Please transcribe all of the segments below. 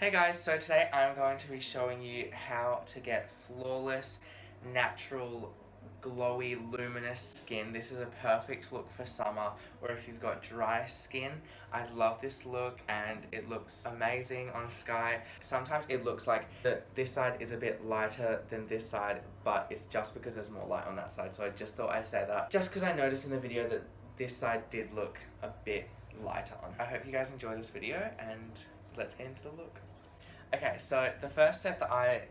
Hey guys, so today I'm going to be showing you how to get flawless, natural, glowy, luminous skin. This is a perfect look for summer, or if you've got dry skin. I love this look and it looks amazing on Sky. Sometimes it looks like this side is a bit lighter than this side, but it's just because there's more light on that side, so I just thought I'd say that. Just because I noticed in the video that this side did look a bit lighter on. I hope you guys enjoy this video and let's get into the look. Okay, so the first step that I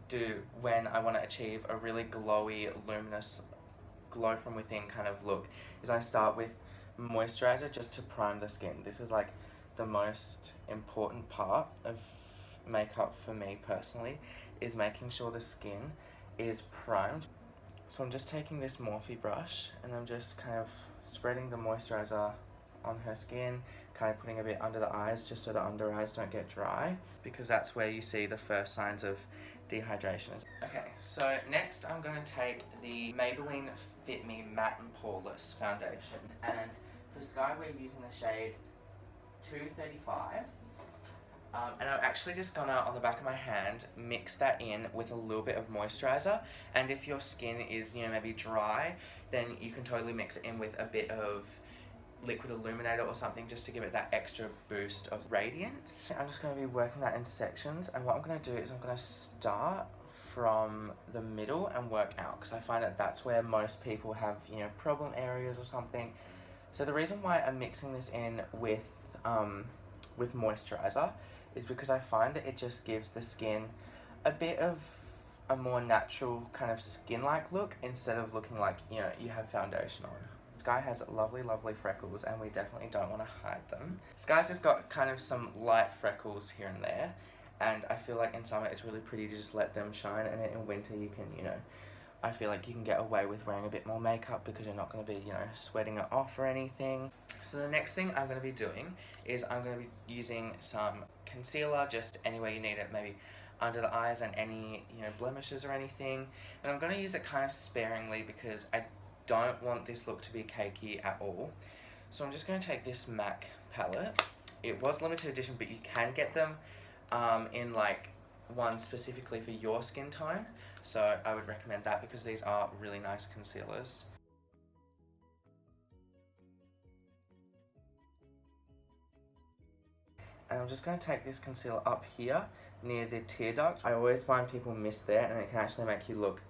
do when I want to achieve a really glowy, luminous, glow from within kind of look is I start with moisturizer just to prime the skin. This is like the most important part of makeup for me personally, is making sure the skin is primed. So I'm just taking this Morphe brush and I'm just kind of spreading the moisturizer on her skin, kind of putting a bit under the eyes just so the under eyes don't get dry, because that's where you see the first signs of dehydration. Okay, so next I'm going to take the Maybelline Fit Me Matte and Poreless foundation, and for Sky we're using the shade 235. And I'm actually just gonna, on the back of my hand, mix that in with a little bit of moisturizer. And if your skin is, maybe dry, then you can totally mix it in with a bit of liquid illuminator or something, just to give it that extra boost of radiance. I'm just going to be working that in sections, and what I'm going to do is I'm going to start from the middle and work out, because I find that that's where most people have problem areas or something. So the reason why I'm mixing this in with moisturizer is because I find that it just gives the skin a bit of a more natural kind of skin-like look, instead of looking like you have foundation on. Sky has lovely freckles, and we definitely don't want to hide them. Sky's just got kind of some light freckles here and there, and I feel like in summer it's really pretty to just let them shine, and then in winter you can, I feel like you can get away with wearing a bit more makeup because you're not going to be, sweating it off or anything. So the next thing I'm going to be doing is I'm going to be using some concealer, just anywhere you need it, maybe under the eyes and any, blemishes or anything. And I'm going to use it kind of sparingly because I don't want this look to be cakey at all. So I'm just going to take this MAC palette. It was limited edition, but you can get them in like one specifically for your skin tone. So I would recommend that because these are really nice concealers. And I'm just going to take this concealer up here near the tear duct. I always find people miss there, and it can actually make you look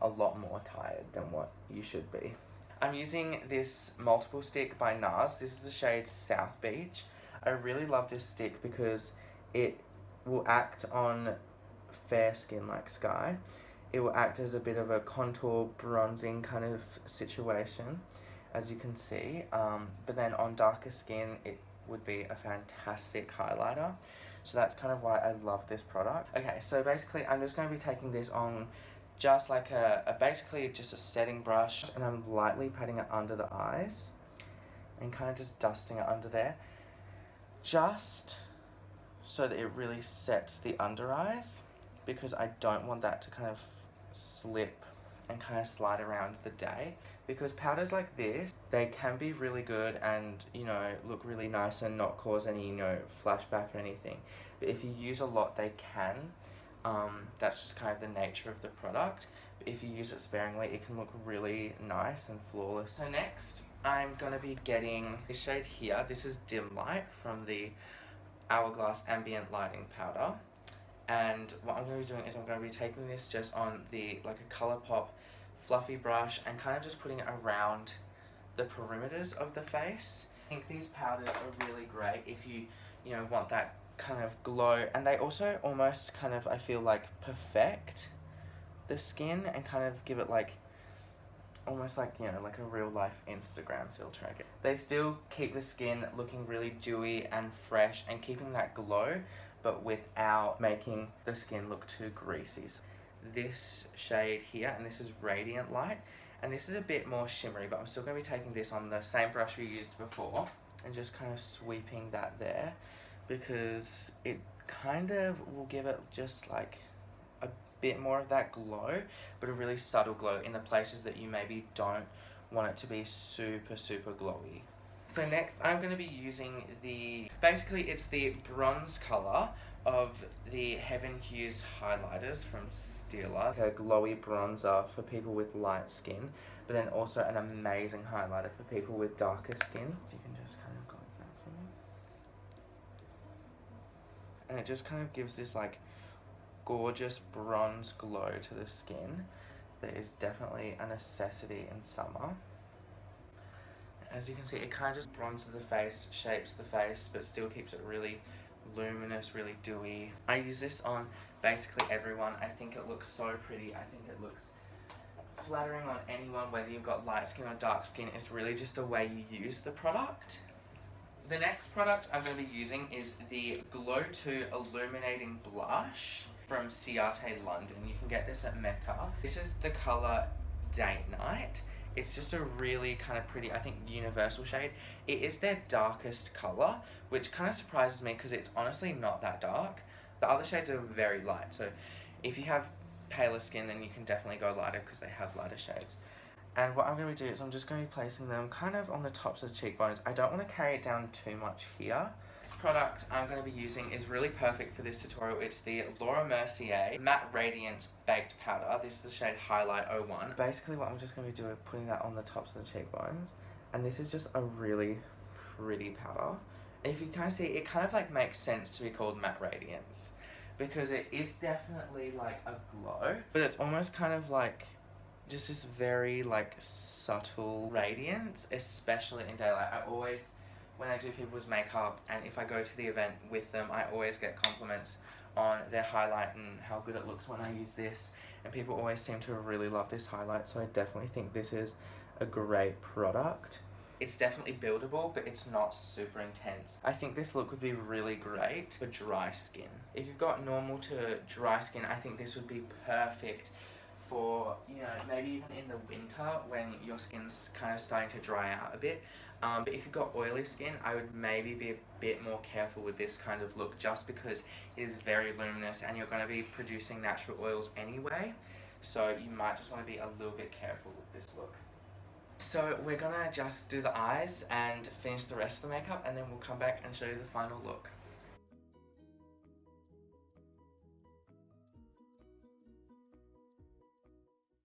a lot more tired than what you should be. I'm using this multiple stick by NARS. This is the shade South Beach. I really love this stick because it will act on fair skin like Sky. It will act as a bit of a contour bronzing kind of situation, as you can see. But then on darker skin, it would be a fantastic highlighter. So that's kind of why I love this product. Okay, so basically I'm just going to be taking this on just like basically just a setting brush, and I'm lightly patting it under the eyes and kind of just dusting it under there, just so that it really sets the under eyes, because I don't want that to kind of slip and kind of slide around the day, because powders like this, they can be really good and look really nice and not cause any flashback or anything, but if you use a lot they can. That's just kind of the nature of the product. But if you use it sparingly, it can look really nice and flawless. So next, I'm going to be getting this shade here. This is Dim Light from the Hourglass Ambient Lighting Powder. And what I'm going to be doing is I'm going to be taking this just on the, like a ColourPop fluffy brush, and kind of just putting it around the perimeters of the face. I think these powders are really great if you, want that kind of glow, and they also almost kind of, I feel like, perfect the skin and kind of give it like almost like like a real life Instagram filter, I guess. They still keep the skin looking really dewy and fresh and keeping that glow, but without making the skin look too greasy. So this shade here, and this is Radiant Light, and this is a bit more shimmery, but I'm still going to be taking this on the same brush we used before and just kind of sweeping that there, because it kind of will give it just like a bit more of that glow, but a really subtle glow in the places that you maybe don't want it to be super glowy. So next I'm going to be using basically it's the bronze colour of the Heaven Hues highlighters from Stila. A glowy bronzer for people with light skin, but then also an amazing highlighter for people with darker skin. If you can just kind of go like that for me. And it just kind of gives this like gorgeous bronze glow to the skin that is definitely a necessity in summer. As you can see, it kind of just bronzes the face, shapes the face, but still keeps it really luminous, really dewy. I use this on basically everyone. I think it looks so pretty. I think it looks flattering on anyone, whether you've got light skin or dark skin. It's really just the way you use the product. The next product I'm going to be using is the Glow 2 Illuminating Blush from Ciate London. You can get this at Mecca. This is the colour Date Night. It's just a really kind of pretty, I think, universal shade. It is their darkest colour, which kind of surprises me because it's honestly not that dark. The other shades are very light, so if you have paler skin, then you can definitely go lighter because they have lighter shades. And what I'm going to do is I'm just going to be placing them kind of on the tops of the cheekbones. I don't want to carry it down too much here. This product I'm going to be using is really perfect for this tutorial. It's the Laura Mercier Matte Radiance Baked Powder. This is the shade Highlight 01. Basically what I'm just going to be doing is putting that on the tops of the cheekbones. And this is just a really pretty powder. And if you kind of see, it kind of like makes sense to be called Matte Radiance, because it is definitely like a glow, but it's almost kind of like just this very like subtle radiance, especially in daylight. I always, when I do people's makeup and if I go to the event with them, I always get compliments on their highlight and how good it looks when I use this, and people always seem to really love this highlight, so I definitely think this is a great product. It's definitely buildable, but it's not super intense. I think this look would be really great for dry skin. If you've got normal to dry skin, I think this would be perfect for, you know, maybe even in the winter when your skin's kind of starting to dry out a bit. But if you've got oily skin, I would maybe be a bit more careful with this kind of look, just because it is very luminous and you're going to be producing natural oils anyway. So you might just want to be a little bit careful with this look. So we're going to just do the eyes and finish the rest of the makeup, and then we'll come back and show you the final look.